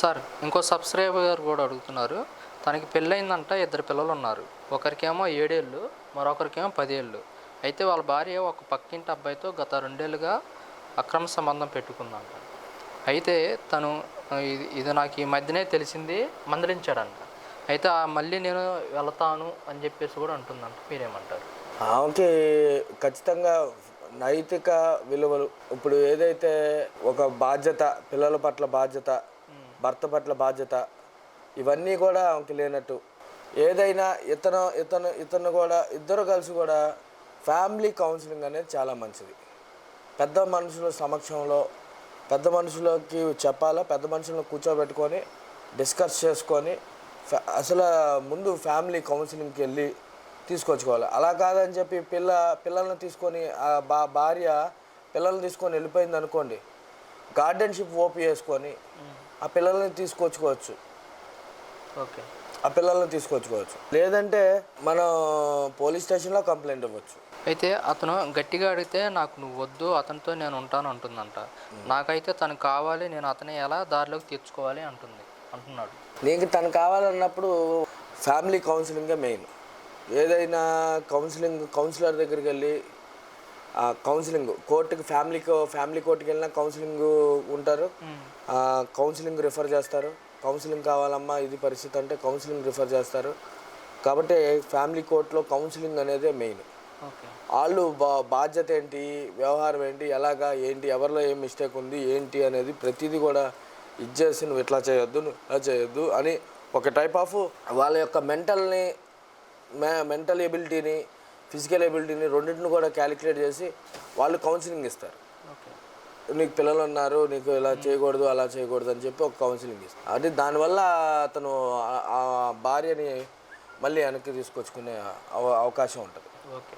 Sir ఇంకో subscriber కూడా అడుగుతున్నారు. తనకి పెళ్ళయిందంట, ఇద్దరు పిల్లలు ఉన్నారు. ఒకరికేమో 7 ఏళ్ళు, మరొకరికేమో 10 ఏళ్ళు. అయితే వాళ్ళ భార్య ఒక పక్కింటి అబ్బాయితో గత 2 ఏళ్ళుగా అక్రమ సంబంధం పెట్టుకుందంట. అయితే తను ఇది ఇది నాకు ఈ మధ్యనే తెలిసింది, మందలించాడంట. అయితే మళ్ళీ నేను వెళతాను అని చెప్పేసి కూడా అంటుందంట. మీరేమంటారు? ఆమెకి ఖచ్చితంగా నైతిక విలువలు ఇప్పుడు ఏదైతే ఒక బాధ్యత, పిల్లల పట్ల బాధ్యత, భర్త పట్ల బాధ్యత, ఇవన్నీ కూడా ఆమెకి లేనట్టు. ఏదైనా ఇతను కూడా ఇద్దరు కలిసి కూడా ఫ్యామిలీ కౌన్సిలింగ్ అనేది చాలా మంచిది. పెద్ద మనుషుల సమక్షంలో పెద్ద మనుషులకి చెప్పాలా, పెద్ద మనుషులను కూర్చోబెట్టుకొని డిస్కస్ చేసుకొని అసలు ముందు ఫ్యామిలీ కౌన్సిలింగ్కి వెళ్ళి తీసుకొచ్చుకోవాలి. అలా కాదని చెప్పి పిల్లల్ని తీసుకొని భార్య పిల్లల్ని తీసుకొని వెళ్ళిపోయింది అనుకోండి, గార్డెన్షిప్ ఓపీ చేసుకొని ఆ పిల్లల్ని తీసుకొచ్చుకోవచ్చు. ఓకే, ఆ పిల్లల్ని తీసుకొచ్చుకోవచ్చు. లేదంటే మనం పోలీస్ స్టేషన్లో కంప్లైంట్ ఇవ్వచ్చు. అయితే అతను గట్టిగా అడిగితే నాకు నువ్వు వద్దు, అతనితో నేను ఉంటాను అంటుందంట. నాకైతే తను కావాలి, నేను అతని ఎలా దారిలోకి తెచ్చుకోవాలి అంటున్నాడు. నీకు తను కావాలన్నప్పుడు ఫ్యామిలీ కౌన్సిలింగే మెయిన్. ఏదైనా కౌన్సిలర్ దగ్గరికి వెళ్ళి కౌన్సిలింగ్ ఫ్యామిలీ కోర్టుకి వెళ్ళినా కౌన్సిలింగ్ ఉంటారు. కౌన్సిలింగ్ రిఫర్ చేస్తారు. కౌన్సిలింగ్ కావాలమ్మా ఇది పరిస్థితి అంటే కౌన్సిలింగ్ రిఫర్ చేస్తారు. కాబట్టి ఫ్యామిలీ కోర్టులో కౌన్సిలింగ్ అనేది మెయిన్. వాళ్ళు బాధ్యత ఏంటి, వ్యవహారం ఏంటి, ఎలాగా ఏంటి, ఎవరిలో ఏం మిస్టేక్ ఉంది ఏంటి అనేది ప్రతిదీ కూడా ఇచ్చేసి నువ్వు ఇట్లా చేయొద్దు, నువ్వు ఇలా చేయొద్దు అని ఒక టైప్ ఆఫ్ వాళ్ళ యొక్క మెంటల్ ఎబిలిటీని, ఫిజికల్ ఎబిలిటీని రెండింటిని కూడా క్యాలిక్యులేట్ చేసి వాళ్ళు కౌన్సిలింగ్ ఇస్తారు. నీకు పిల్లలు ఉన్నారు, నీకు ఇలా చేయకూడదు అలా చేయకూడదు అని చెప్పి ఒక కౌన్సిలింగ్ ఇస్తారు. అది దానివల్ల అతను ఆ భార్యని మళ్ళీ వెనక్కి తీసుకొచ్చుకునే అవకాశం ఉంటుంది. ఓకే.